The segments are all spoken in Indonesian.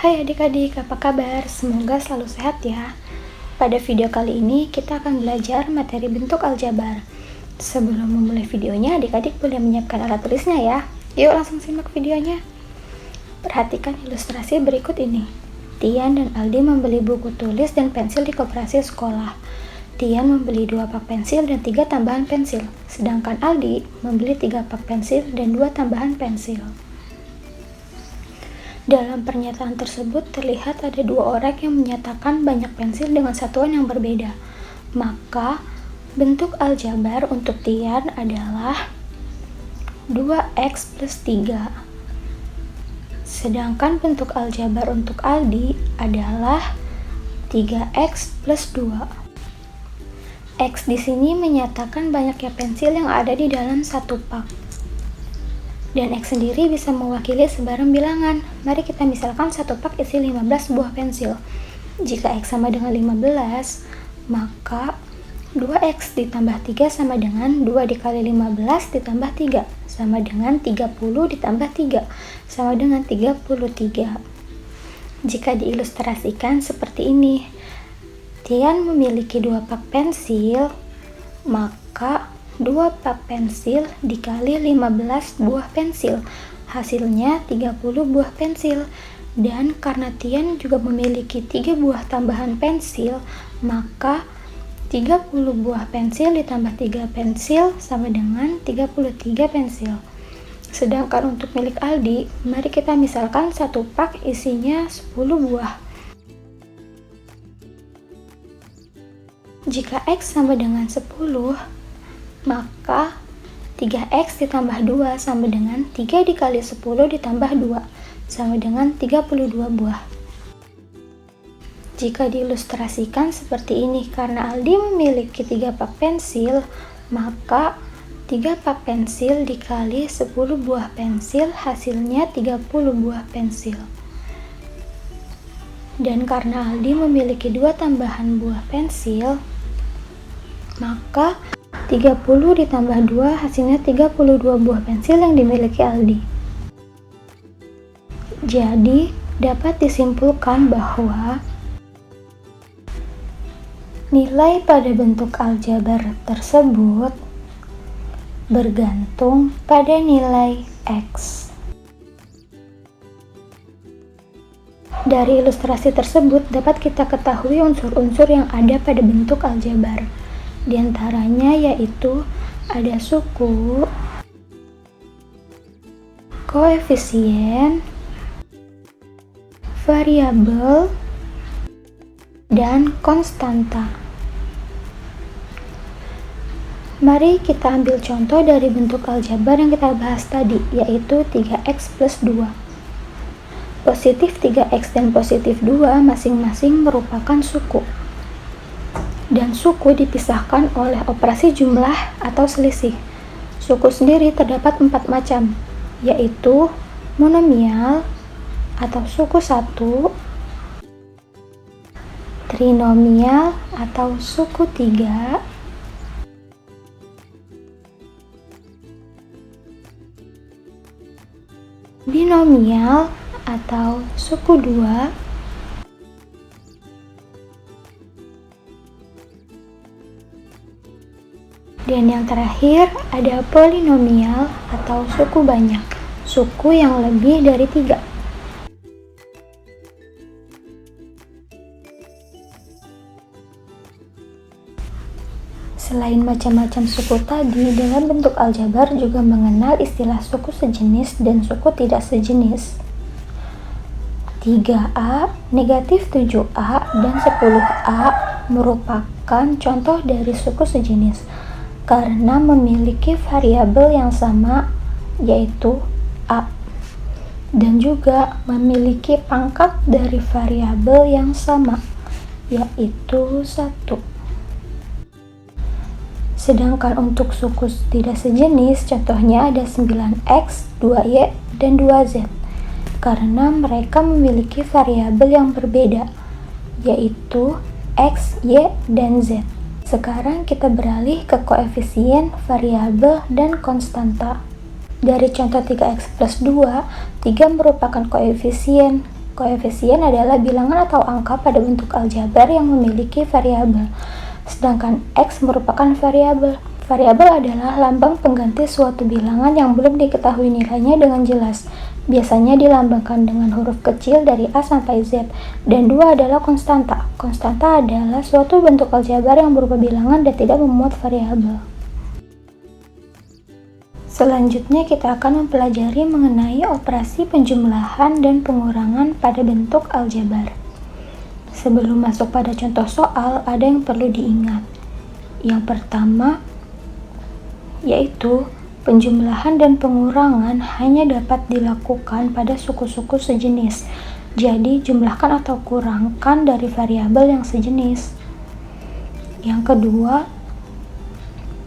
Hai adik-adik, apa kabar? Semoga selalu sehat ya. Pada video kali ini kita akan belajar materi bentuk aljabar. Sebelum memulai videonya, adik-adik boleh menyiapkan alat tulisnya ya. Yuk langsung simak videonya. Perhatikan ilustrasi berikut ini. Tian dan Aldi membeli buku tulis dan pensil di koperasi sekolah. Tian membeli 2 pak pensil dan 3 tambahan pensil, sedangkan Aldi membeli 3 pak pensil dan 2 tambahan pensil. Dalam pernyataan tersebut terlihat ada 2 orang yang menyatakan banyak pensil dengan satuan yang berbeda. Maka, bentuk aljabar untuk Tian adalah 2x plus 3. Sedangkan bentuk aljabar untuk Aldi adalah 3x plus 2. X di sini menyatakan banyaknya pensil yang ada di dalam satu pak. Dan X sendiri bisa mewakili sebarang bilangan. Mari kita misalkan satu pak isi 15 buah pensil. Jika X sama dengan 15, maka 2X ditambah 3 sama dengan 2 dikali 15 ditambah 3, sama dengan 30 ditambah 3, sama dengan 33. Jika diilustrasikan seperti ini, Tian memiliki 2 pak pensil, maka 2 pak pensil dikali 15 buah pensil, hasilnya 30 buah pensil. Dan karena Tian juga memiliki 3 buah tambahan pensil, maka 30 buah pensil ditambah 3 pensil sama dengan 33 pensil. Sedangkan untuk milik Aldi, mari kita misalkan satu pak isinya 10 buah. Jika X sama dengan 10, maka 3x ditambah 2 sama dengan 3 dikali 10 ditambah 2, sama dengan 32 buah. Jika diilustrasikan seperti ini, karena Aldi memiliki 3 pak pensil, maka 3 pak pensil dikali 10 buah pensil, hasilnya 30 buah pensil. Dan karena Aldi memiliki 2 tambahan buah pensil, maka 30 ditambah 2 hasilnya 32 buah pensil yang dimiliki Aldi. Jadi, dapat disimpulkan bahwa nilai pada bentuk aljabar tersebut bergantung pada nilai X. Dari ilustrasi tersebut dapat kita ketahui unsur-unsur yang ada pada bentuk aljabar. Di antaranya yaitu ada suku, koefisien, variabel, dan konstanta. Mari kita ambil contoh dari bentuk aljabar yang kita bahas tadi, yaitu 3x plus 2. Positif 3x dan positif 2 masing-masing merupakan suku. Dan suku dipisahkan oleh operasi jumlah atau selisih. Suku sendiri terdapat 4 macam, yaitu monomial atau suku 1, trinomial atau suku 3, binomial atau suku 2, dan yang terakhir ada polinomial atau suku banyak, suku yang lebih dari 3. Selain macam-macam suku tadi, dalam bentuk aljabar juga mengenal istilah suku sejenis dan suku tidak sejenis. 3A, negatif 7A, dan 10A merupakan contoh dari suku sejenis karena memiliki variabel yang sama, yaitu A, dan juga memiliki pangkat dari variabel yang sama, yaitu 1. Sedangkan untuk suku tidak sejenis, contohnya ada 9x, 2y, dan 2z, karena mereka memiliki variabel yang berbeda, yaitu x, y, dan z. Sekarang kita beralih ke koefisien, variabel, dan konstanta. Dari contoh 3x plus 2, 3 merupakan koefisien Koefisien adalah bilangan atau angka pada bentuk aljabar yang memiliki variabel, sedangkan X merupakan variabel. Variabel adalah lambang pengganti suatu bilangan yang belum diketahui nilainya dengan jelas. Biasanya dilambangkan dengan huruf kecil dari A sampai Z. Dan 2 adalah konstanta. Konstanta adalah suatu bentuk aljabar yang berupa bilangan dan tidak memuat variabel. Selanjutnya kita akan mempelajari mengenai operasi penjumlahan dan pengurangan pada bentuk aljabar. Sebelum masuk pada contoh soal, ada yang perlu diingat. Yang pertama, yaitu penjumlahan dan pengurangan hanya dapat dilakukan pada suku-suku sejenis. Jadi, jumlahkan atau kurangkan dari variabel yang sejenis. Yang kedua,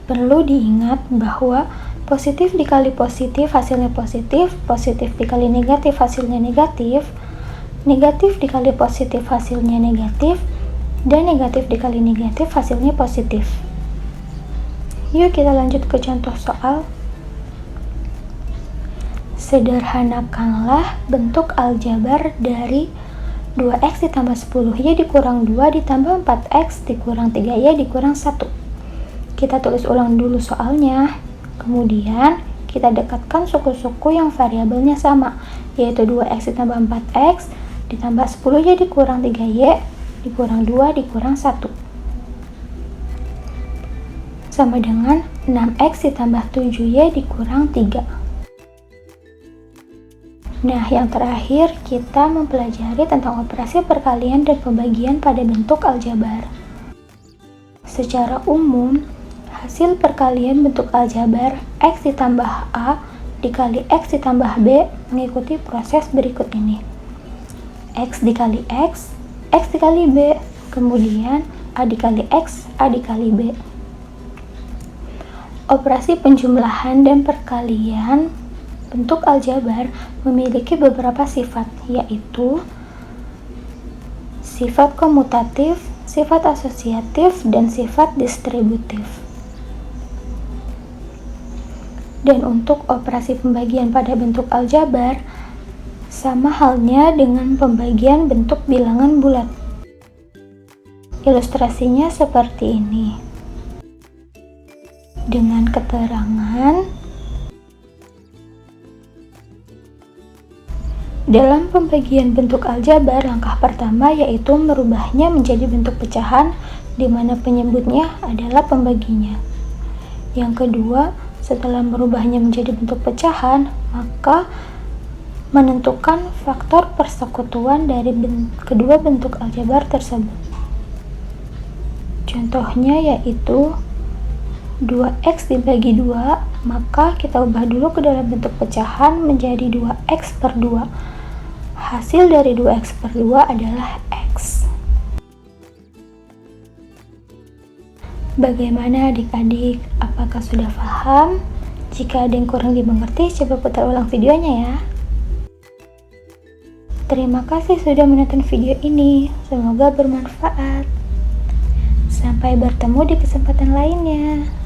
perlu diingat bahwa positif dikali positif hasilnya positif, positif dikali negatif hasilnya negatif, negatif dikali positif hasilnya negatif, dan negatif dikali negatif hasilnya positif. Yuk kita lanjut ke contoh soal. Sederhanakanlah bentuk aljabar dari 2x ditambah 10y dikurang 2 ditambah 4x dikurang 3y dikurang 1. Kita tulis ulang dulu soalnya. Kemudian kita dekatkan suku-suku yang variabelnya sama, yaitu 2x ditambah 4x ditambah 10y dikurang 3y dikurang 2 dikurang 1 sama dengan 6x ditambah 7y dikurang 3. Nah, yang terakhir kita mempelajari tentang operasi perkalian dan pembagian pada bentuk aljabar. Secara umum, hasil perkalian bentuk aljabar x ditambah a dikali x ditambah b mengikuti proses berikut ini. X dikali x, x dikali b, kemudian a dikali x, a dikali b. Operasi penjumlahan dan perkalian bentuk aljabar memiliki beberapa sifat, yaitu sifat komutatif, sifat asosiatif, dan sifat distributif. Dan untuk operasi pembagian pada bentuk aljabar, sama halnya dengan pembagian bentuk bilangan bulat. Ilustrasinya seperti ini. Dengan keterangan, dalam pembagian bentuk aljabar, langkah pertama yaitu merubahnya menjadi bentuk pecahan, di mana penyebutnya adalah pembaginya. Yang kedua, setelah merubahnya menjadi bentuk pecahan, maka menentukan faktor persekutuan dari kedua bentuk aljabar tersebut. Contohnya yaitu 2x dibagi 2, maka kita ubah dulu ke dalam bentuk pecahan menjadi 2x per 2. Hasil dari 2x per 2 adalah x. Bagaimana adik-adik? Apakah sudah paham? Jika ada yang kurang dimengerti, coba putar ulang videonya ya. Terima kasih sudah menonton video ini. Semoga bermanfaat. Sampai bertemu di kesempatan lainnya.